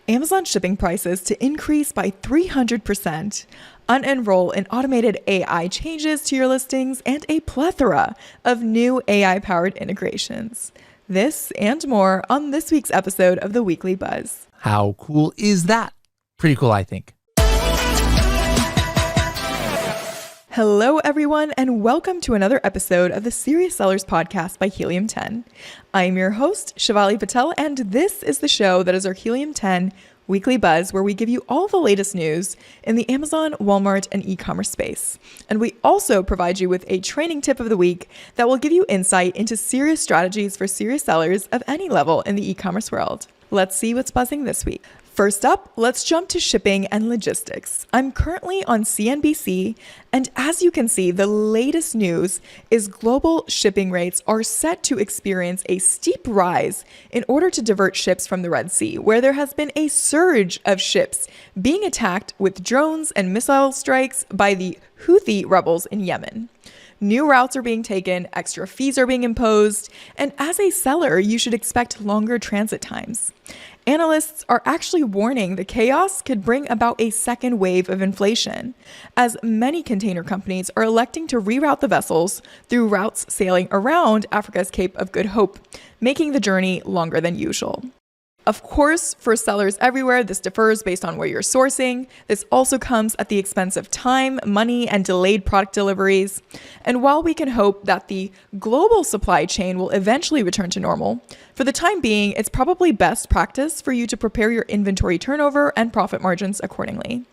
Amazon shipping prices to increase by 300%, unenroll in automated AI changes to your listings, and a plethora of new AI-powered integrations. This and more on this week's episode of The Weekly Buzz. How cool is that? Pretty cool, I think. Hello, everyone, and welcome to another episode of the Serious Sellers Podcast by Helium 10. I'm your host, Shivali Patel, and this is the show that is our Helium 10 Weekly Buzz, where we give you all the latest news in the Amazon, Walmart, and e-commerce space. And we also provide you with a training tip of the week that will give you insight into serious strategies for serious sellers of any level in the e-commerce world. Let's see what's buzzing this week. First up, let's jump to shipping and logistics. I'm currently on CNBC, and as you can see, the latest news is global shipping rates are set to experience a steep rise in order to divert ships from the Red Sea, where there has been a surge of ships being attacked with drones and missile strikes by the Houthi rebels in Yemen. New routes are being taken, extra fees are being imposed, and as a seller, you should expect longer transit times. Analysts are actually warning the chaos could bring about a second wave of inflation, as many container companies are electing to reroute the vessels through routes sailing around Africa's Cape of Good Hope, making the journey longer than usual. Of course, for sellers everywhere, this differs based on where you're sourcing. This also comes at the expense of time, money, and delayed product deliveries. And while we can hope that the global supply chain will eventually return to normal, for the time being, it's probably best practice for you to prepare your inventory turnover and profit margins accordingly.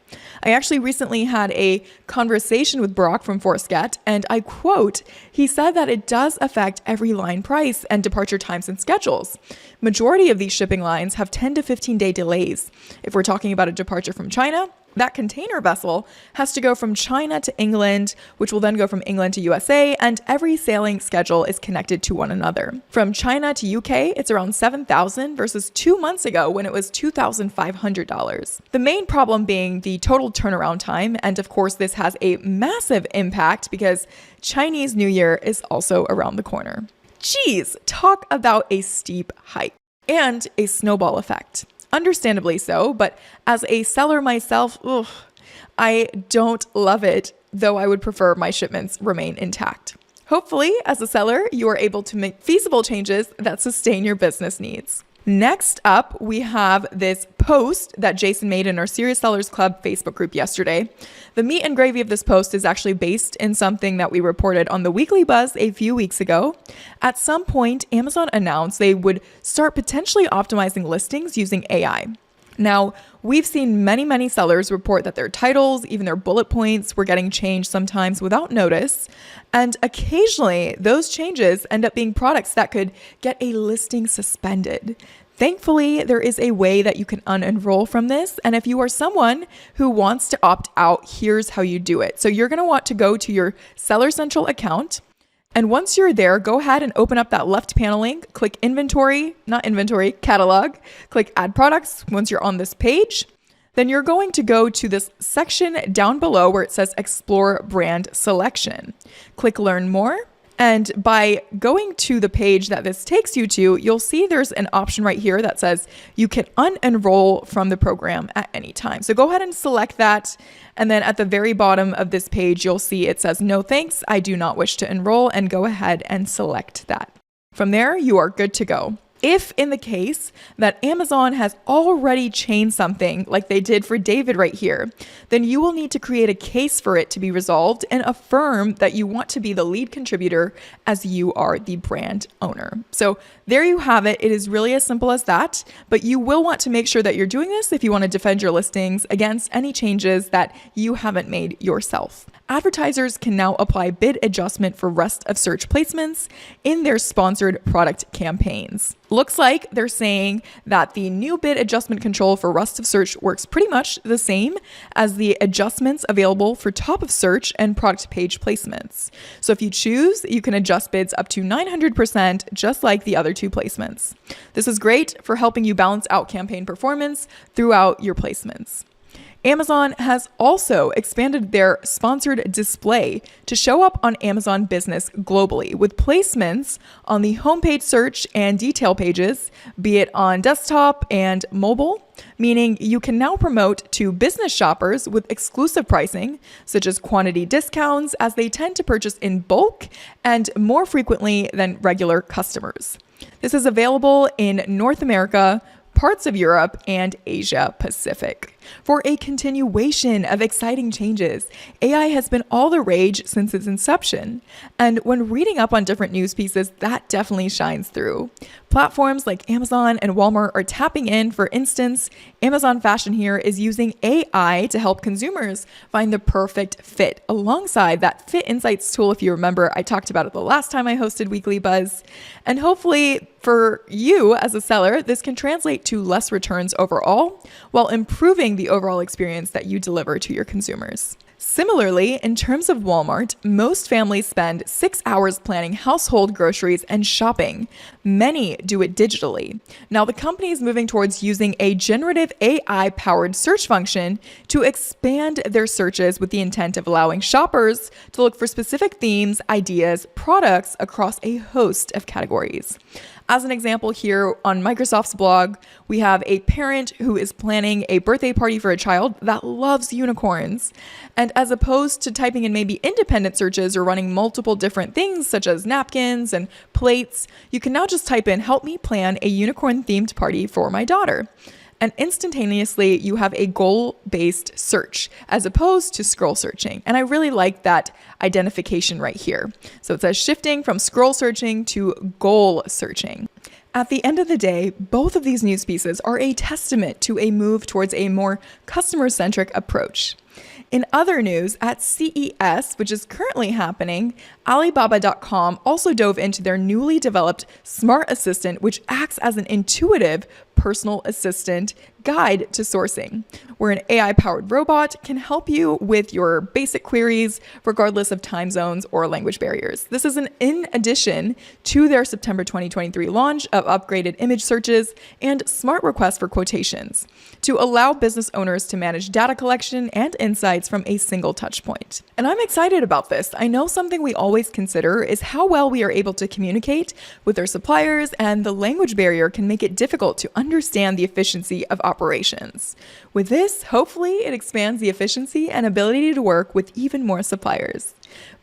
I actually recently had a conversation with Brock from Forsket, and I quote, he said that it does affect every line price and departure times and schedules. Majority of these shipping lines have 10 to 15 day delays. If we're talking about a departure from China, that container vessel has to go from China to England, which will then go from England to USA, and every sailing schedule is connected to one another. From China to UK, it's around $7,000 versus 2 months ago when it was $2,500. The main problem being the total turnaround time, and of course this has a massive impact because Chinese New Year is also around the corner. Geez, talk about a steep hike and a snowball effect. Understandably so, but as a seller myself, I don't love it, though I would prefer my shipments remain intact. Hopefully, as a seller, you are able to make feasible changes that sustain your business needs. Next up, we have this post that Jason made in our Serious Sellers Club Facebook group yesterday. The meat and gravy of this post is actually based in something that we reported on the Weekly Buzz a few weeks ago. At some point, Amazon announced they would start potentially optimizing listings using AI. Now, we've seen many sellers report that their titles, even their bullet points, were getting changed sometimes without notice. And occasionally, those changes end up being products that could get a listing suspended. Thankfully, there is a way that you can unenroll from this. And if you are someone who wants to opt out, here's how you do it. So you're going to want to go to your Seller Central account. And once you're there, go ahead and open up that left panel link, click catalog, click add products. Once you're on this page, then you're going to go to this section down below where it says explore brand selection. Click learn more. And by going to the page that this takes you to, you'll see there's an option right here that says you can unenroll from the program at any time. So go ahead and select that. And then at the very bottom of this page, you'll see it says, no thanks, I do not wish to enroll, and go ahead and select that. From there, you are good to go. If in the case that Amazon has already changed something like they did for David right here, then you will need to create a case for it to be resolved and affirm that you want to be the lead contributor as you are the brand owner. So there you have it. It is really as simple as that, but you will want to make sure that you're doing this if you want to defend your listings against any changes that you haven't made yourself. Advertisers can now apply bid adjustment for rest of search placements in their sponsored product campaigns. Looks like they're saying that the new bid adjustment control for rest of search works pretty much the same as the adjustments available for top of search and product page placements. So if you choose, you can adjust bids up to 900%, just like the other two placements. This is great for helping you balance out campaign performance throughout your placements. Amazon has also expanded their sponsored display to show up on Amazon Business globally with placements on the homepage search and detail pages, be it on desktop and mobile, meaning you can now promote to business shoppers with exclusive pricing, such as quantity discounts, as they tend to purchase in bulk and more frequently than regular customers. This is available in North America, parts of Europe, and Asia Pacific. For a continuation of exciting changes, AI has been all the rage since its inception. And when reading up on different news pieces, that definitely shines through. Platforms like Amazon and Walmart are tapping in. For instance, Amazon Fashion here is using AI to help consumers find the perfect fit, alongside that Fit Insights tool, if you remember, I talked about it the last time I hosted Weekly Buzz. And hopefully for you as a seller, this can translate to less returns overall, while improving the overall experience that you deliver to your consumers. Similarly, in terms of Walmart, most families spend 6 hours planning household groceries and shopping. Many do it digitally. Now, the company is moving towards using a generative AI-powered search function to expand their searches with the intent of allowing shoppers to look for specific themes, ideas, products across a host of categories. As an example here on Microsoft's blog, we have a parent who is planning a birthday party for a child that loves unicorns. And as opposed to typing in maybe independent searches or running multiple different things such as napkins and plates, you can now just type in, "Help me plan a unicorn themed party for my daughter." And instantaneously, you have a goal-based search as opposed to scroll searching. And I really like that identification right here. So it says shifting from scroll searching to goal searching. At the end of the day, both of these news pieces are a testament to a move towards a more customer-centric approach. In other news, at CES, which is currently happening, Alibaba.com also dove into their newly developed Smart Assistant, which acts as an intuitive personal assistant guide to sourcing, where an AI-powered robot can help you with your basic queries, regardless of time zones or language barriers. This is in addition to their September 2023 launch of upgraded image searches and smart requests for quotations to allow business owners to manage data collection and insights from a single touch point. And I'm excited about this. I know something we always consider is how well we are able to communicate with our suppliers, and the language barrier can make it difficult to understand the efficiency of operations. With this, hopefully it expands the efficiency and ability to work with even more suppliers.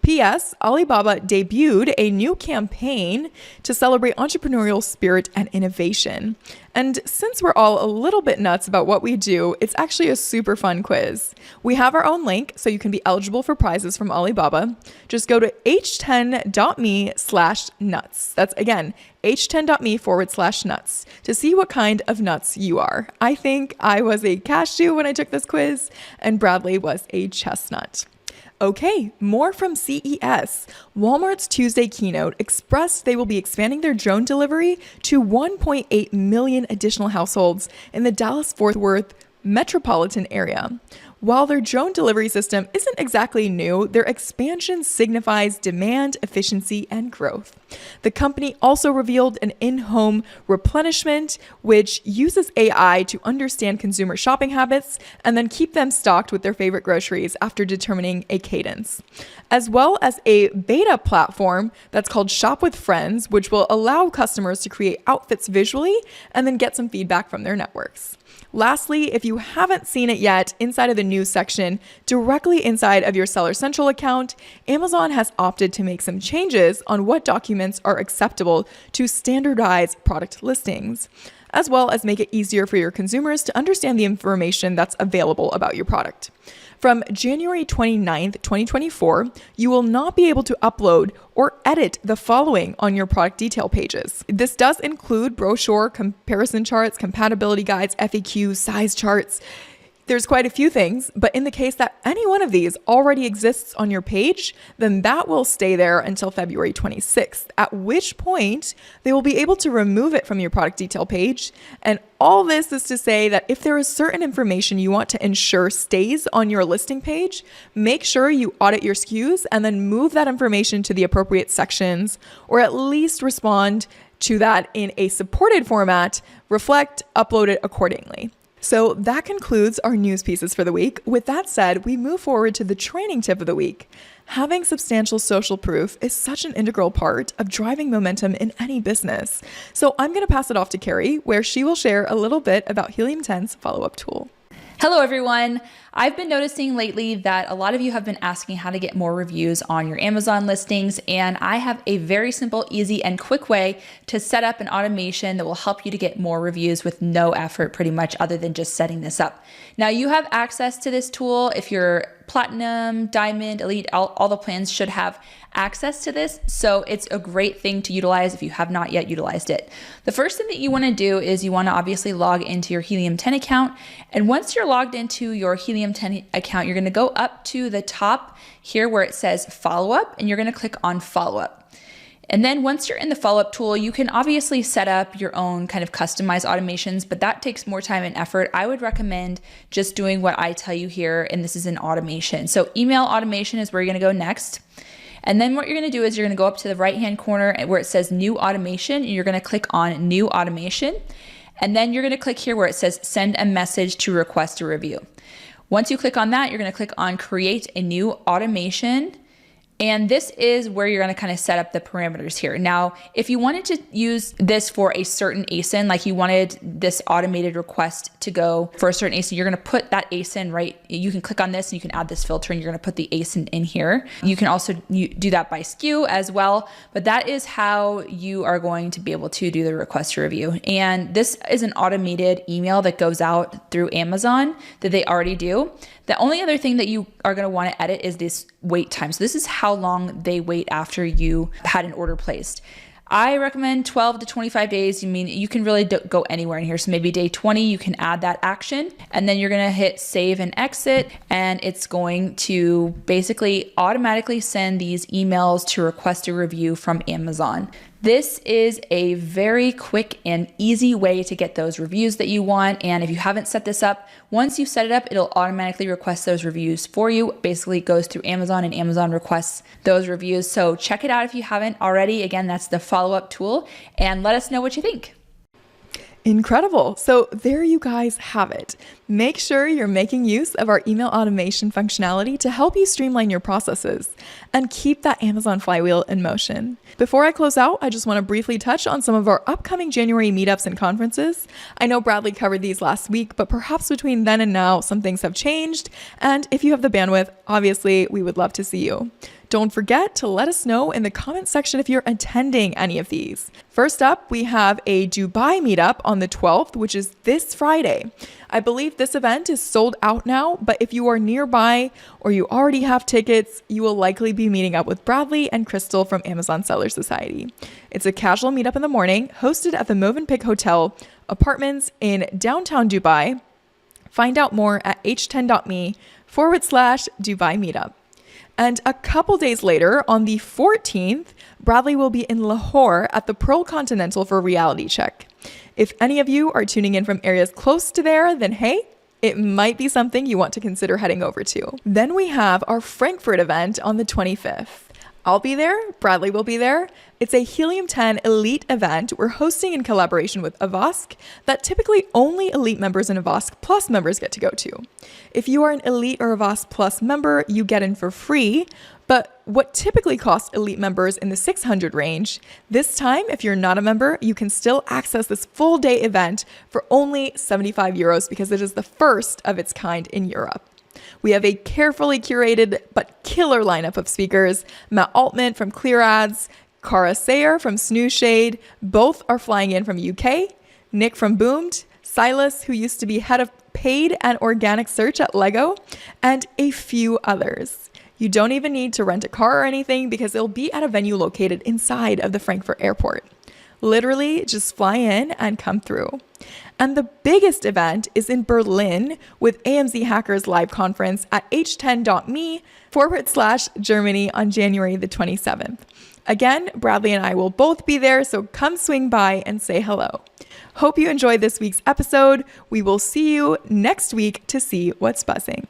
P.S. Alibaba debuted a new campaign to celebrate entrepreneurial spirit and innovation. And since we're all a little bit nuts about what we do, it's actually a super fun quiz. We have our own link, so you can be eligible for prizes from Alibaba. Just go to h10.me/nuts. That's again, h10.me/nuts to see what kind of nuts you are. I think I was a cashew when I took this quiz, and Bradley was a chestnut. Okay, more from CES. Walmart's Tuesday keynote expressed they will be expanding their drone delivery to 1.8 million additional households in the Dallas-Fort Worth metropolitan area. While their drone delivery system isn't exactly new, their expansion signifies demand, efficiency, and growth. The company also revealed an in-home replenishment, which uses AI to understand consumer shopping habits and then keep them stocked with their favorite groceries after determining a cadence, as well as a beta platform that's called Shop with Friends, which will allow customers to create outfits visually and then get some feedback from their networks. Lastly, if you haven't seen it yet, inside of the news section, directly inside of your Seller Central account, Amazon has opted to make some changes on what documents are acceptable to standardize product listings, as well as make it easier for your consumers to understand the information that's available about your product. From January 29th, 2024, you will not be able to upload or edit the following on your product detail pages. This does include brochure, comparison charts, compatibility guides, FAQs, size charts. There's quite a few things, but in the case that any one of these already exists on your page, then that will stay there until February 26th, at which point they will be able to remove it from your product detail page. And all this is to say that if there is certain information you want to ensure stays on your listing page, make sure you audit your SKUs and then move that information to the appropriate sections, or at least respond to that in a supported format, reflect, upload it accordingly. So that concludes our news pieces for the week. With that said, we move forward to the training tip of the week. Having substantial social proof is such an integral part of driving momentum in any business. So I'm going to pass it off to Carrie, where she will share a little bit about Helium 10's follow-up tool. Hello, everyone. I've been noticing lately that a lot of you have been asking how to get more reviews on your Amazon listings, and I have a very simple, easy, and quick way to set up an automation that will help you to get more reviews with no effort, pretty much, other than just setting this up. Now, you have access to this tool. If you're Platinum, Diamond, Elite, all the plans should have access to this. So it's a great thing to utilize if you have not yet utilized it. The first thing that you want to do is you want to obviously log into your Helium 10 account. And once you're logged into your Helium 10 account, you're going to go up to the top here where it says follow up, and you're going to click on follow up. And then once you're in the follow-up tool, you can obviously set up your own kind of customized automations, but that takes more time and effort. I would recommend just doing what I tell you here, and this is an automation. So email automation is where you're gonna go next. And then what you're gonna do is you're gonna go up to the right-hand corner where it says new automation, and you're gonna click on new automation. And then you're gonna click here where it says send a message to request a review. Once you click on that, you're gonna click on create a new automation. And this is where you're going to kind of set up the parameters here. Now, if you wanted to use this for a certain ASIN, like you wanted this automated request to go for a certain ASIN, you're going to put that ASIN right. You can click on this and you can add this filter and you're going to put the ASIN in here. You can also do that by SKU as well, but that is how you are going to be able to do the request to review. And this is an automated email that goes out through Amazon that they already do. The only other thing that you are going to want to edit is this wait time. So this is how long they wait after you had an order placed. I recommend 12 to 25 days. I mean, you can really go anywhere in here. So maybe day 20, you can add that action, and then you're going to hit save and exit, and it's going to basically automatically send these emails to request a review from Amazon. This is a very quick and easy way to get those reviews that you want. And if you haven't set this up, once you set it up, it'll automatically request those reviews for you. Basically, it goes through Amazon and Amazon requests those reviews. So check it out if you haven't already. Again, that's the follow-up tool, and let us know what you think. Incredible. So there you guys have it. Make sure you're making use of our email automation functionality to help you streamline your processes and keep that Amazon flywheel in motion. Before I close out, I just want to briefly touch on some of our upcoming January meetups and conferences. I know Bradley covered these last week, but perhaps between then and now, some things have changed. And if you have the bandwidth, obviously, we would love to see you. Don't forget to let us know in the comment section if you're attending any of these. First up, we have a Dubai meetup on the 12th, which is this Friday. I believe this event is sold out now, but if you are nearby or you already have tickets, you will likely be meeting up with Bradley and Crystal from Amazon Seller Society. It's a casual meetup in the morning, hosted at the Movenpick Hotel Apartments in downtown Dubai. Find out more at h10.me/Dubai meetup. And a couple days later, on the 14th, Bradley will be in Lahore at the Pearl Continental for Reality Check. If any of you are tuning in from areas close to there, then hey, it might be something you want to consider heading over to. Then we have our Frankfurt event on the 25th. I'll be there, Bradley will be there. It's a Helium 10 Elite event we're hosting in collaboration with Avask that typically only Elite members and Avask Plus members get to go to. If you are an Elite or Avask Plus member, you get in for free, but what typically costs Elite members in the 600 range, this time, if you're not a member, you can still access this full day event for only 75 euros because it is the first of its kind in Europe. We have a carefully curated but killer lineup of speakers. Matt Altman from Clear Ads, Cara Sayer from Snooze Shade, both are flying in from UK, Nick from Boomed, Silas, who used to be head of paid and organic search at Lego, and a few others. You don't even need to rent a car or anything because it'll be at a venue located inside of the Frankfurt airport. Literally, just fly in and come through. And the biggest event is in Berlin with AMZ Hackers live conference at h10.me/Germany on January the 27th. Again, Bradley and I will both be there, so come swing by and say hello. Hope you enjoyed this week's episode. We will see you next week to see what's buzzing.